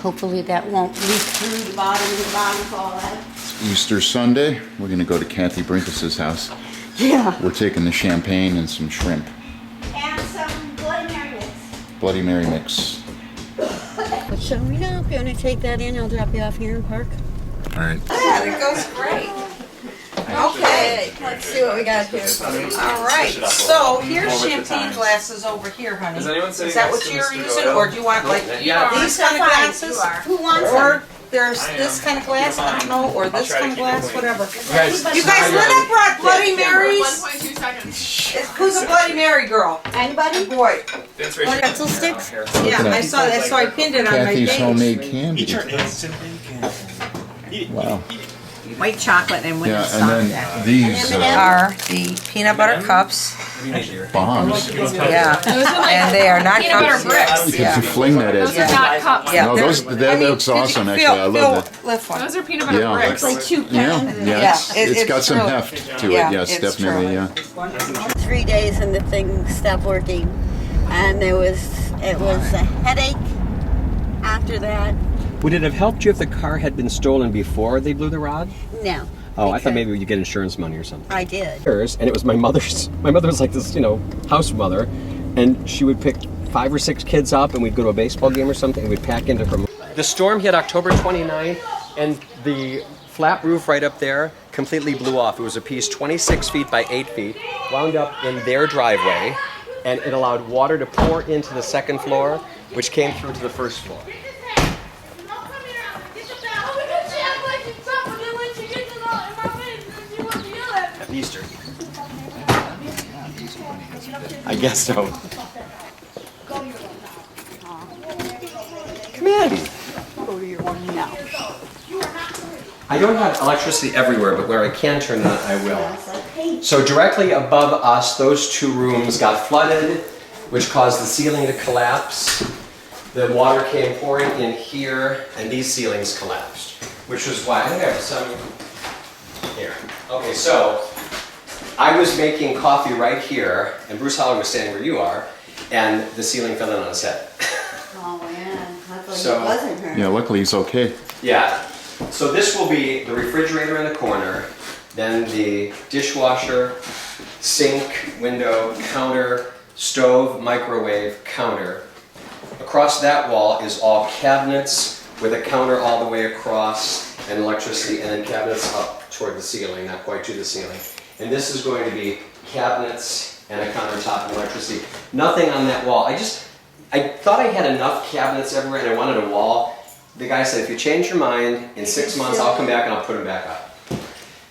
hopefully that won't leak through the bottom and the bottom of all that. Easter Sunday, we're gonna go to Cathie Brinkus's house. Yeah. We're taking the champagne and some shrimp. And some Bloody Mary mix. Bloody Mary mix. So we know if you want to take that in, I'll drop you off here in Park. All right. Yeah, it goes great. Okay, let's see what we got here. All right, so here's champagne glasses over here, honey. Is that what you're using, or do you want like these kind of glasses? Who wants Or there's this kind of glass, I don't know, or this kind of glass, whatever. You guys, Linda brought Bloody Marys. 1.2 seconds. Who's a Bloody Mary girl? Anybody? Boy. Pretzel sticks? Yeah, I saw that, so I pinned it on my Cathie's page. homemade candy. Eat your instantly candy. Wow. White chocolate and winter Yeah, and then these are the peanut butter cups. bombs. Yeah, and they are not Peanut butter cups. bricks. You could fling that Those are at. not cups. Yeah, No, there's- those that looks awesome. Actually, I love that. Lift one. Those are peanut butter Yeah, bricks. Like two Yeah, pounds. yeah. Yeah, It's got it's some really- heft to yeah, it. Yes, it's definitely. truly- Yeah. 3 days and the thing stopped working. And it was a headache after that. Would it have helped you if the car had been stolen before they blew the rod? No. Oh, I thought because maybe you'd get insurance money or something. I did. And it was my mother's. My mother was like this, house mother, and she would pick 5 or 6 kids up, and we'd go to a baseball game or something, and we'd pack into her. The storm hit October 29th, and the flat roof right up there completely blew off. It was a piece 26 feet by 8 feet, wound up in their driveway, and it allowed water to pour into the second floor, which came through to the first floor. Easter. I guess so. Come in. Go to your one now. I don't have electricity everywhere, but where I can turn it on, I will. So directly above us, those 2 rooms got flooded, which caused the ceiling to collapse. The water came pouring in here, and these ceilings collapsed, which was why I think I have some here. Okay, so I was making coffee right here, and Bruce Holler was standing where you are, and the ceiling fell in on his head. Oh man, luckily So- it wasn't her. Yeah. Luckily, it's okay. Yeah. So this will be the refrigerator in the corner, then the dishwasher, sink, window, counter, stove, microwave, counter. Across that wall is all cabinets with a counter all the way across and electricity, and then cabinets up toward the ceiling, not quite to the ceiling. And this is going to be cabinets and a countertop and electricity. Nothing on that wall. I thought I had enough cabinets everywhere and I wanted a wall. The guy said, if you change your mind, in 6 months I'll come back and I'll put them back up.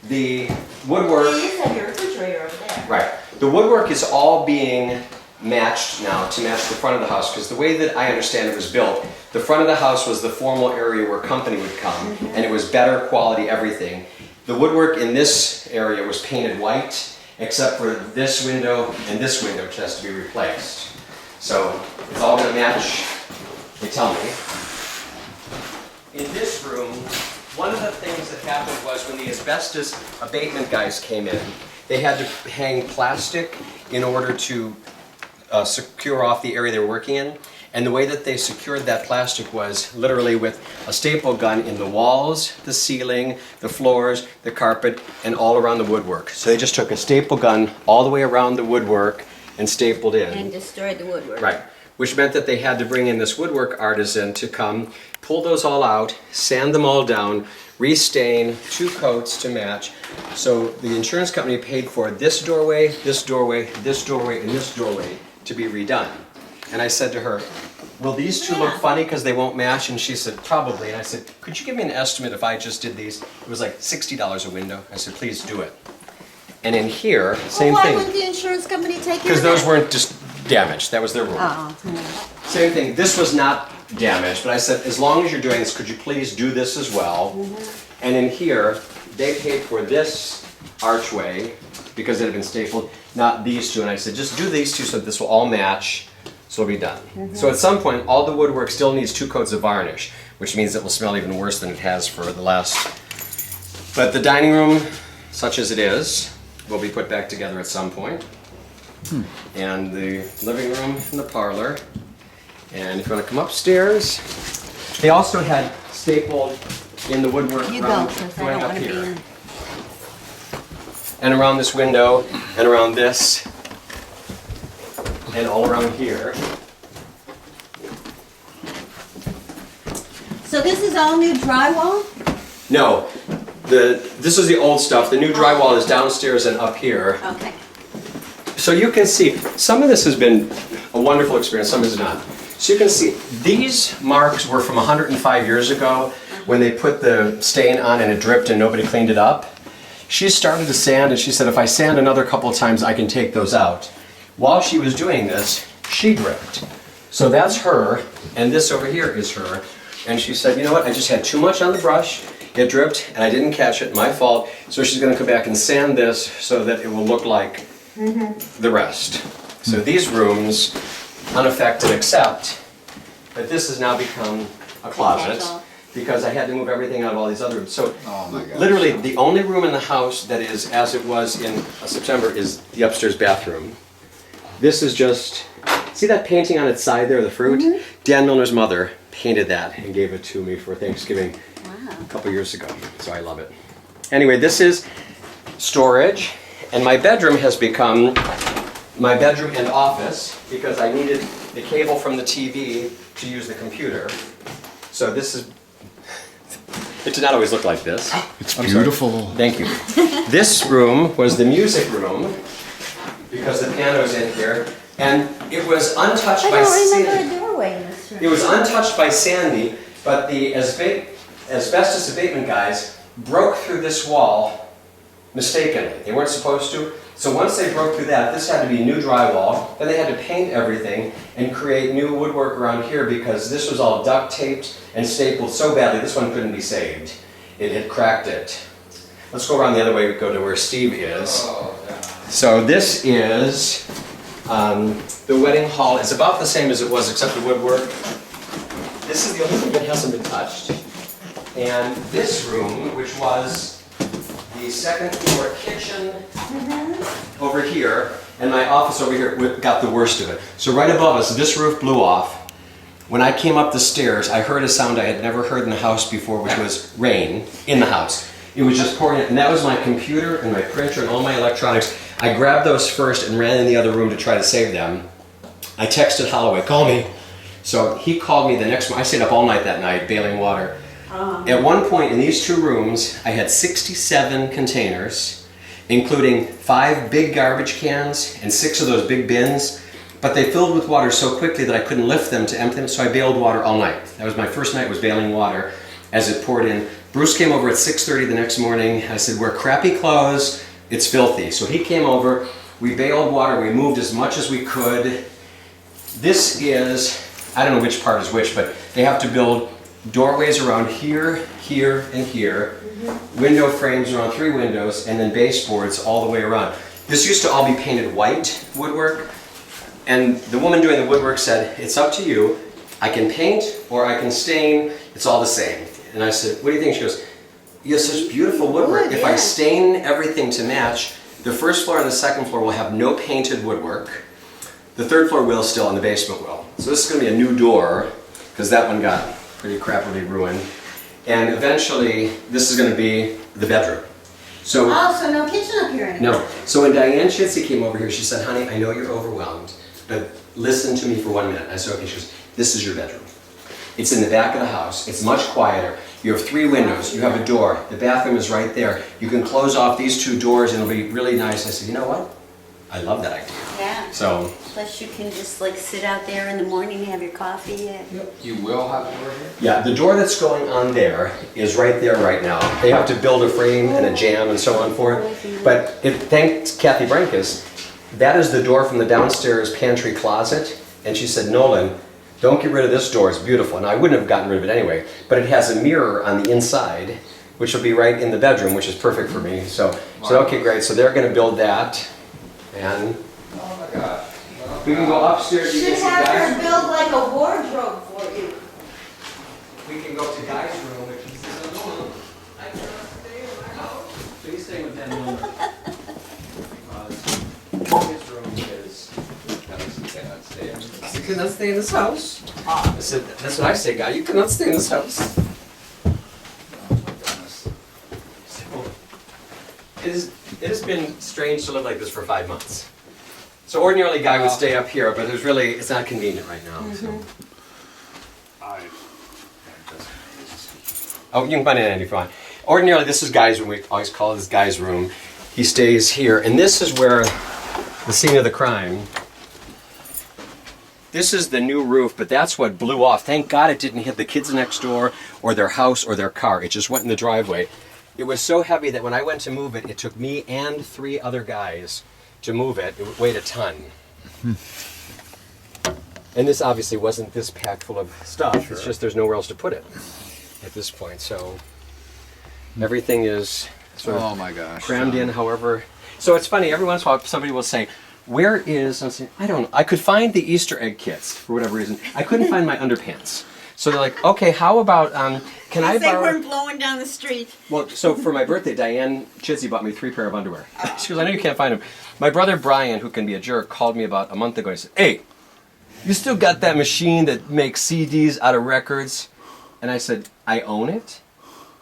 The woodwork... You said your refrigerator over there. Right. The woodwork is all being matched now to match the front of the house, because the way that I understand it was built, the front of the house was the formal area where company would come, and it was better quality everything. The woodwork in this area was painted white, except for this window and this window, which has to be replaced. So it's all going to match, they tell me. In this room, one of the things that happened was when the asbestos abatement guys came in, they had to hang plastic in order to secure off the area they were working in. And the way that they secured that plastic was literally with a staple gun in the walls, the ceiling, the floors, the carpet, and all around the woodwork. So they just took a staple gun all the way around the woodwork and stapled in. And destroyed the woodwork. Right. Which meant that they had to bring in this woodwork artisan to come, pull those all out, sand them all down, restain, 2 coats to match. So the insurance company paid for this doorway, this doorway, this doorway, and this doorway to be redone. And I said to her, will these 2 look funny because they won't match? And she said, probably. And I said, could you give me an estimate if I just did these? It was like $60 a window. I said, please do it. And in here, same Why thing. wouldn't the insurance company take care Because of those that? weren't just damaged. That was their rule. Oh. Same thing, this was not damaged, but I said, as long as you're doing this, could you please do this as well? And in here, they paid for this archway because it had been stapled, not these 2. And I said, just do these 2 so that this will all match, so it'll be done. So at some point, all the woodwork still needs 2 coats of varnish, which means it will smell even worse than it has for the last. But the dining room, such as it is, will be put back together at some point. And the living room and the parlor. And if you want to come upstairs, They also had stapled in the woodwork You go, around, because I going don't up want to be here, in. and around this window, and around this, and all around here. So this is all new drywall? No, this is the old stuff. The new drywall is downstairs and up here. Okay. So you can see, some of this has been a wonderful experience, some is not. So you can see, these marks were from 105 years ago when they put the stain on and it dripped and nobody cleaned it up. She started to sand and she said, if I sand another couple of times, I can take those out. While she was doing this, she dripped. So that's her, and this over here is her. And she said, you know what, I just had too much on the brush, it dripped, and I didn't catch it, my fault. So she's gonna come back and sand this so that it will look like the rest. So these rooms, unaffected except that this has now become a closet because I had to move everything out of all these other rooms. So literally the only room in the house that is as it was in September is the upstairs bathroom. This is just, see that painting on its side there, the fruit? Dan Milner's mother painted that and gave it to me for Thanksgiving a couple years ago, so I love it. Anyway, this is storage, and my bedroom has become my bedroom and office because I needed the cable from the TV to use the computer. So this is, it did not always look like this. It's beautiful. Thank you. This room was the music room because the piano's in here, and it was untouched by Sandy. I don't remember a doorway in this room. It was untouched by Sandy, but the asbestos abatement guys broke through this wall mistakenly. They weren't supposed to. So once they broke through that, this had to be new drywall. Then they had to paint everything and create new woodwork around here because this was all duct taped and stapled so badly this one couldn't be saved. It had cracked it. Let's go around the other way, go to where Steve is. So this is the wedding hall. It's about the same as it was except the woodwork. This is the only thing that hasn't been touched. And this room, which was the second floor kitchen over here, and my office over here got the worst of it. So right above us, this roof blew off. When I came up the stairs, I heard a sound I had never heard in the house before, which was rain in the house. It was just pouring in, and that was my computer and my printer and all my electronics. I grabbed those first and ran in the other room to try to save them. I texted Holloway, call me. So he called me the next morning. I stayed up all night that night bailing water. At one point in these two rooms, I had 67 containers, including 5 big garbage cans and 6 of those big bins, but they filled with water so quickly that I couldn't lift them to empty them, so I bailed water all night. That was my first night, was bailing water as it poured in. Bruce came over at 6:30 the next morning. I said, wear crappy clothes, it's filthy. So he came over, we bailed water, we moved as much as we could. This is, I don't know which part is which, but they have to build doorways around here, here, and here, window frames around 3 windows, and then baseboards all the way around. This used to all be painted white woodwork, and the woman doing the woodwork said, it's up to you. I can paint or I can stain, it's all the same. And I said, what do you think? She goes, you have such beautiful woodwork. If I stain everything to match, the first floor and the second floor will have no painted woodwork. The third floor will still, and the basement will. So this is going to be a new door, because that one got pretty crappily ruined. And eventually, this is going to be the bedroom. So, so no kitchen up here anymore? no. So when Diane Chitsey came over here, she said, honey, I know you're overwhelmed, but listen to me for 1 minute. I said, okay. She goes, this is your bedroom. It's in the back of the house. It's much quieter. You have 3 windows. You have a door. The bathroom is right there. You can close off these 2 doors and it'll be really nice. I said, you know what? I love that idea. Yeah. So, Plus you can just like sit out there in the morning and have your coffee. You will have a door here? yeah, the door that's going on there is right there right now. They have to build a frame and a jamb and so on for it. But thanks Cathie Brankus, that is the door from the downstairs pantry closet. And she said, Nolan, don't get rid of this door, it's beautiful. And I wouldn't have gotten rid of it anyway, but it has a mirror on the inside, which will be right in the bedroom, which is perfect for me. So I said, okay, great. So they're going to build that. And Oh my gosh. we can go upstairs. You can see Guy's room. build like a wardrobe for you. We can go to Guy's room, which is I cannot stay in my house. So he's staying with Dan Milner. His room is. Cannot stay in. I cannot stay in this house. I said, that's what I say, guy. You cannot stay in this house. It has been strange to live like this for 5 months. So ordinarily, Guy would stay up here, but it's not convenient right now. So. Oh, you can find it Andy if you want. Ordinarily, this is Guy's room. We always call this Guy's room. He stays here, and this is where the scene of the crime. This is the new roof, but that's what blew off. Thank God it didn't hit the kids next door or their house or their car. It just went in the driveway. It was so heavy that when I went to move it, it took me and 3 other guys to move it. It weighed a ton. And this obviously wasn't this packed full of stuff. It's just there's nowhere else to put it at this point. So everything is sort of my gosh. crammed in however. So it's funny, every once in a while somebody will say, where is, I'm saying, I don't know. I could find the Easter egg kits for whatever reason. I couldn't find my underpants. So they're like, okay, how about, can I They borrow? weren't blowing down the street. Well, so for my birthday, Diane Chitsey bought me 3 pair of underwear. She goes, I know you can't find them. My brother Brian, who can be a jerk, called me about a month ago and he said, hey, you still got that machine that makes CDs out of records? And I said, I own it,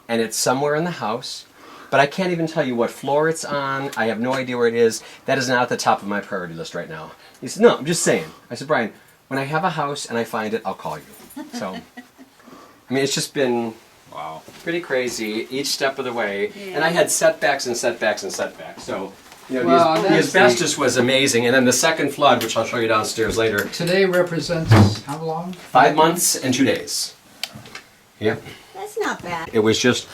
and it's somewhere in the house, but I can't even tell you what floor it's on. I have no idea where it is. That is not at the top of my priority list right now. He said, no, I'm just saying. I said, Brian, when I have a house and I find it, I'll call you. So, I mean, it's just been pretty crazy each step of the way. Yeah. And I had setbacks and setbacks and setbacks. So, you know, Well, the that's asbestos was amazing. And then the second flood, which I'll show you downstairs later, Today represents how long? 5 months and 2 days. Yep. That's not bad. It was just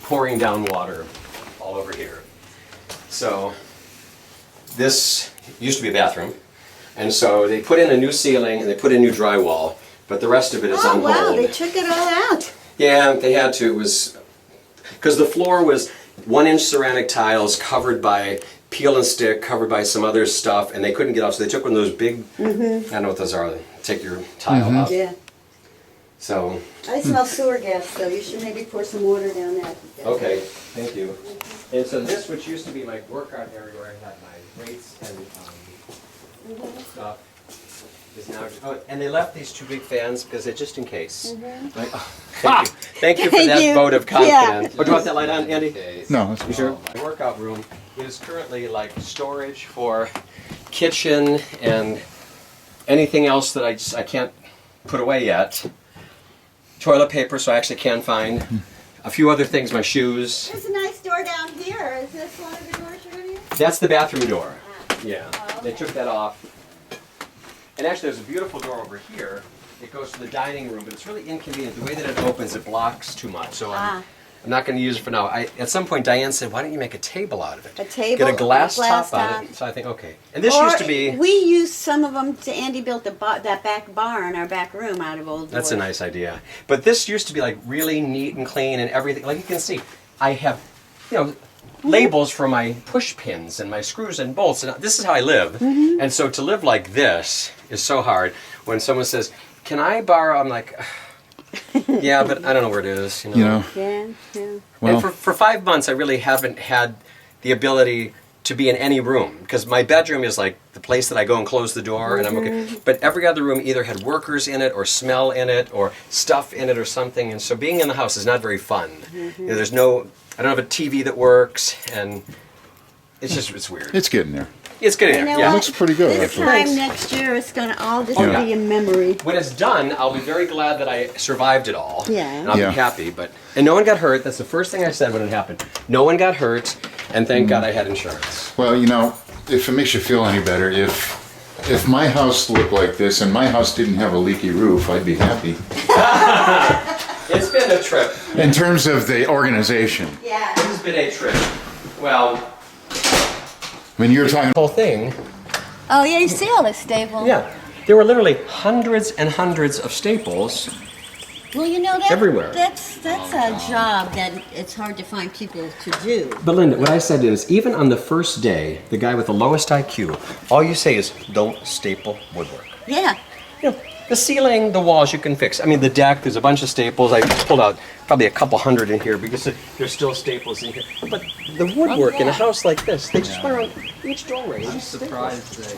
pouring down water all over here. So this used to be a bathroom. And so they put in a new ceiling and they put in new drywall, but the rest of it is on Oh, wow, hold. they took it all out. Yeah, they had to. It was because the floor was 1-inch ceramic tiles covered by peel and stick, covered by some other stuff, and they couldn't get off. So they took one of those big, I don't know what those are, take your tile out. Yeah. So, I smell sewer gas, so you should maybe pour some water down that. okay, thank you. And so this, which used to be my workout area where I had my weights and stuff, is now, oh, and they left these 2 big fans because they're just in case. Like, oh, thank you. Thank you for Thank that you. vote of Yeah. confidence. Oh, do you want that light on, Andy? No, that's You sure? My workout room is currently like storage for kitchen and anything else that I can't put away yet. Toilet paper, so I actually can find. A few other things, my shoes. There's a nice door down here. Is this one of the doors you're going to use? That's the bathroom door. Yeah, they took that off. And actually there's a beautiful door over here. It goes to the dining room, but it's really inconvenient. The way that it opens, it blocks too much. So I'm not going to use it for now. At some point, Diane said, why don't you make a table out of it? A table? Get a glass top on top. it. So I think, okay. And this Or used to be... We used some of them to, Andy built that back barn, our back room out of old doors. That's a nice idea. But this used to be like really neat and clean and everything. Like you can see, I have, you know, labels for my push pins and my screws and bolts. And this is how I live. And so to live like this is so hard. When someone says, can I borrow? I'm like, yeah, but I don't know where it is. You know? Yeah, yeah. Well, And for 5 months, I really haven't had the ability to be in any room because my bedroom is like the place that I go and close the door and I'm okay. But every other room either had workers in it or smell in it or stuff in it or something. And so being in the house is not very fun. You know, I don't have a TV that works and it's weird. it's getting there. It's getting You there. know Yeah. what? Looks pretty good, This actually. time Thanks. next year, it's going to all just yeah. be a memory. When it's done, I'll be very glad that I survived it all. Yeah. And I'll Yeah. be happy. And no one got hurt. That's the first thing I said when it happened. No one got hurt, and thank God I had insurance. Well, you know, if it makes you feel any better, if my house looked like this and my house didn't have a leaky roof, I'd be happy. It's been a trip. In terms of the organization. Yeah. This has been a trip. Well, I mean, you're talking the whole thing. Oh, yeah, you see all this staples? Yeah. There were literally hundreds and hundreds of staples. Well, you know, that, Everywhere. that's a job that it's hard to find people to do. But Linda, what I said is, even on the first day, the guy with the lowest IQ, all you say is, don't staple woodwork. Yeah. You know, the ceiling, the walls you can fix. I mean, the deck, there's a bunch of staples. I pulled out probably a couple hundred in here because there's still staples in here. But the woodwork in a house like this, they just went around each doorway. I'm surprised they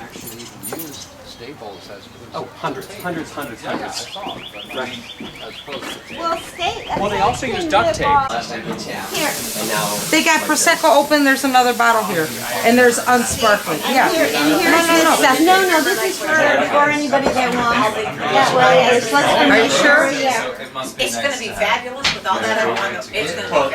actually even used Staples as opposed Oh, hundreds. I saw, but Right. as opposed to. Well, state. Well, they also use duct tape. Last time in town. Here. And now. They got Prosecco open, there's another bottle here. And there's unsparkling, yeah. Here, and here's this stuff. No, this is for anybody that wants. That way, it's less than. Are you sure? Yeah. It's gonna be fabulous with all that on. It's gonna be fabulous.